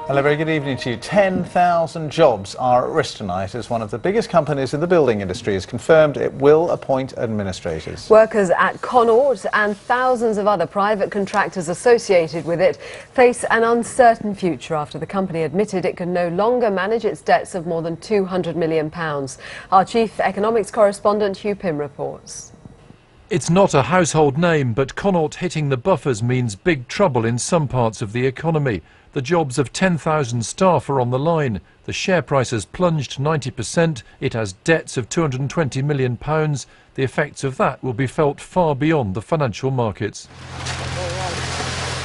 Hello, very good evening to you. 10,000 jobs are at risk tonight as one of the biggest companies in the building industry has confirmed it will appoint administrators. Workers at Connaught and thousands of other private contractors associated with it face an uncertain future after the company admitted it can no longer manage its debts of more than £200 million. Our chief economics correspondent Hugh Pym reports. It's not a household name, but Connaught hitting the buffers means big trouble in some parts of the economy. The jobs of 10,000 staff are on the line. The share price has plunged 90%. It has debts of £220 million. The effects of that will be felt far beyond the financial markets.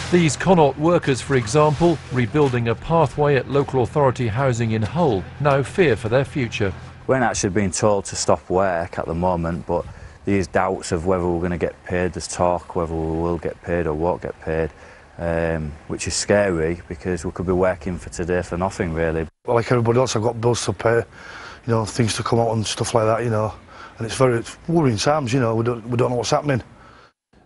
These Connaught workers, for example, rebuilding a pathway at local authority housing in Hull, now fear for their future. We're not actually being told to stop work at the moment, but these doubts of whether we're going to get paid, there's talk whether we will get paid or won't get paid. Which is scary because we could be working for today for nothing really. Well, like everybody else, I've got bills to pay, you know, things to come out and stuff like that, you know, and it's worrying times, you know, we don't know what's happening.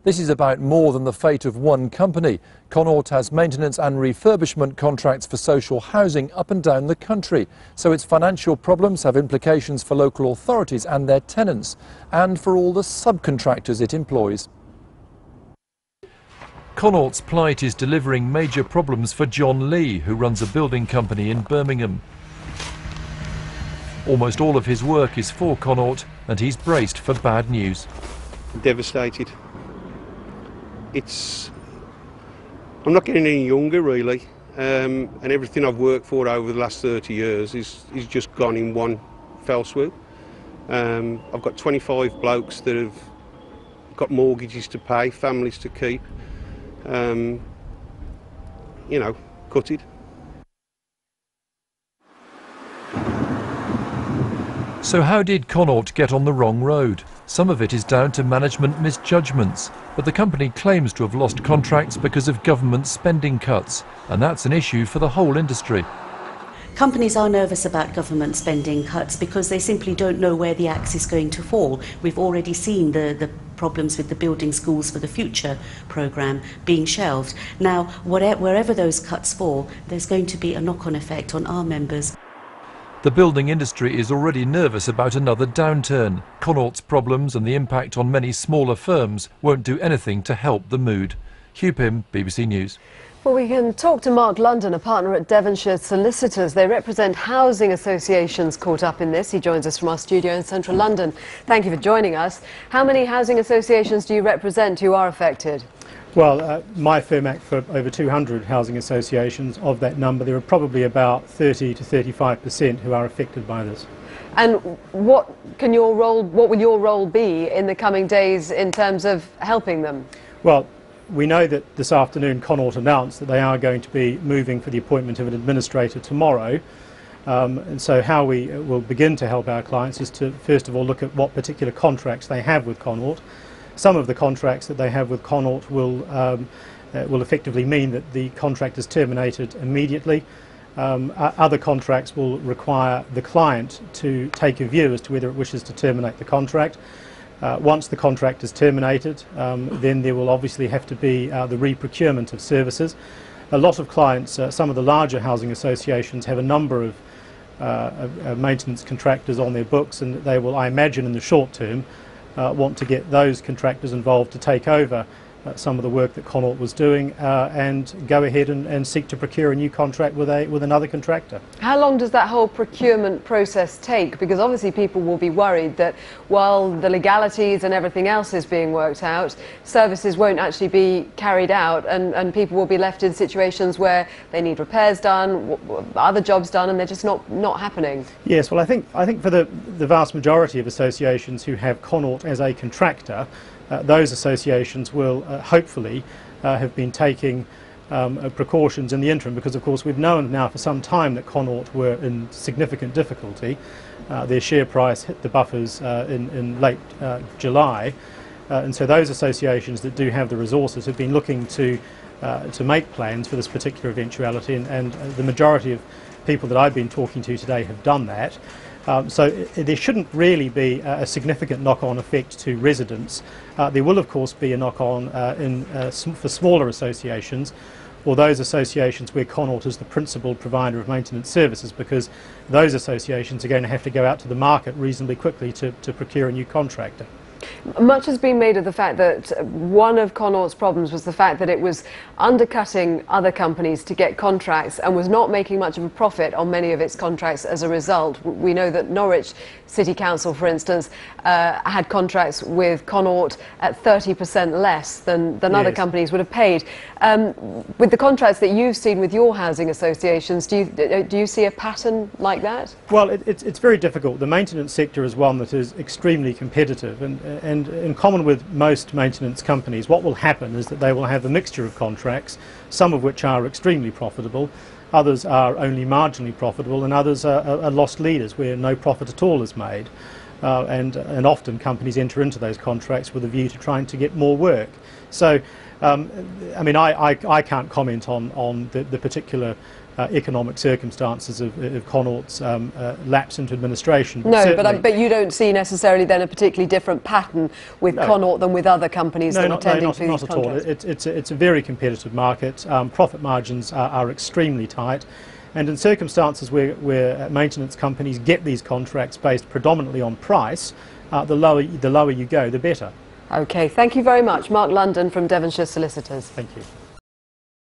This is about more than the fate of one company. Connaught has maintenance and refurbishment contracts for social housing up and down the country, so its financial problems have implications for local authorities and their tenants, and for all the subcontractors it employs. Connaught's plight is delivering major problems for John Lee, who runs a building company in Birmingham. Almost all of his work is for Connaught, and he's braced for bad news. Devastated. I'm not getting any younger really, and everything I've worked for over the last 30 years is just gone in one fell swoop. I've got 25 blokes that have got mortgages to pay, families to keep. You know, gutted. So how did Connaught get on the wrong road? Some of it is down to management misjudgments, but the company claims to have lost contracts because of government spending cuts, and that's an issue for the whole industry. Companies are nervous about government spending cuts because they simply don't know where the axe is going to fall. We've already seen the problems with the Building Schools for the Future programme being shelved. Now, wherever those cuts fall, there's going to be a knock-on effect on our members. The building industry is already nervous about another downturn. Connaught's problems and the impact on many smaller firms won't do anything to help the mood. Hugh Pym, BBC News. Well, we can talk to Mark London, a partner at Devonshire Solicitors. They represent housing associations caught up in this. He joins us from our studio in central London. Thank you for joining us. How many housing associations do you represent who are affected? Well, my firm acts for over 200 housing associations. Of that number, there are probably about 30 to 35% who are affected by this. And what will your role be in the coming days in terms of helping them? Well, we know that this afternoon Connaught announced that they are going to be moving for the appointment of an administrator tomorrow. And so how we will begin to help our clients is to first of all look at what particular contracts they have with Connaught. Some of the contracts that they have with Connaught will effectively mean that the contract is terminated immediately. Other contracts will require the client to take a view as to whether it wishes to terminate the contract. Once the contract is terminated, then there will obviously have to be the re-procurement of services. A lot of clients, some of the larger housing associations, have a number of maintenance contractors on their books, and they will, I imagine, in the short term, want to get those contractors involved to take over some of the work that Connaught was doing and go ahead and seek to procure a new contract with another contractor. How long does that whole procurement process take? Because obviously people will be worried that while the legalities and everything else is being worked out, services won't actually be carried out, and people will be left in situations where they need repairs done, other jobs done, and they're just not happening. Yes, well, I think for the vast majority of associations who have Connaught as a contractor, those associations will hopefully have been taking precautions in the interim, because of course we've known now for some time that Connaught were in significant difficulty. Their share price hit the buffers in late July, and so those associations that do have the resources have been looking to make plans for this particular eventuality, and the majority of people that I've been talking to today have done that. So there shouldn't really be a significant knock-on effect to residents. There will of course be a knock-on for smaller associations or those associations where Connaught is the principal provider of maintenance services, because those associations are going to have to go out to the market reasonably quickly to procure a new contractor. Much has been made of the fact that one of Connaught's problems was the fact that it was undercutting other companies to get contracts and was not making much of a profit on many of its contracts as a result. We know that Norwich City Council, for instance, had contracts with Connaught at 30% less than other companies would have paid. With the contracts that you've seen with your housing associations, do you see a pattern like that? Well, it's very difficult. The maintenance sector is one that is extremely competitive, and in common with most maintenance companies, what will happen is that they will have a mixture of contracts, some of which are extremely profitable, others are only marginally profitable, and others are lost leaders where no profit at all is made. And often companies enter into those contracts with a view to trying to get more work. So, I mean, I can't comment on the particular economic circumstances of Connaught's lapse into administration. No, but you don't see necessarily then a particularly different pattern with Connaught than with other companies that are tending to these contracts? Not at all. It's a very competitive market. Profit margins are extremely tight. And in circumstances where maintenance companies get these contracts based predominantly on price, the lower you go, the better. OK, thank you very much. Mark London from Devonshire Solicitors. Thank you.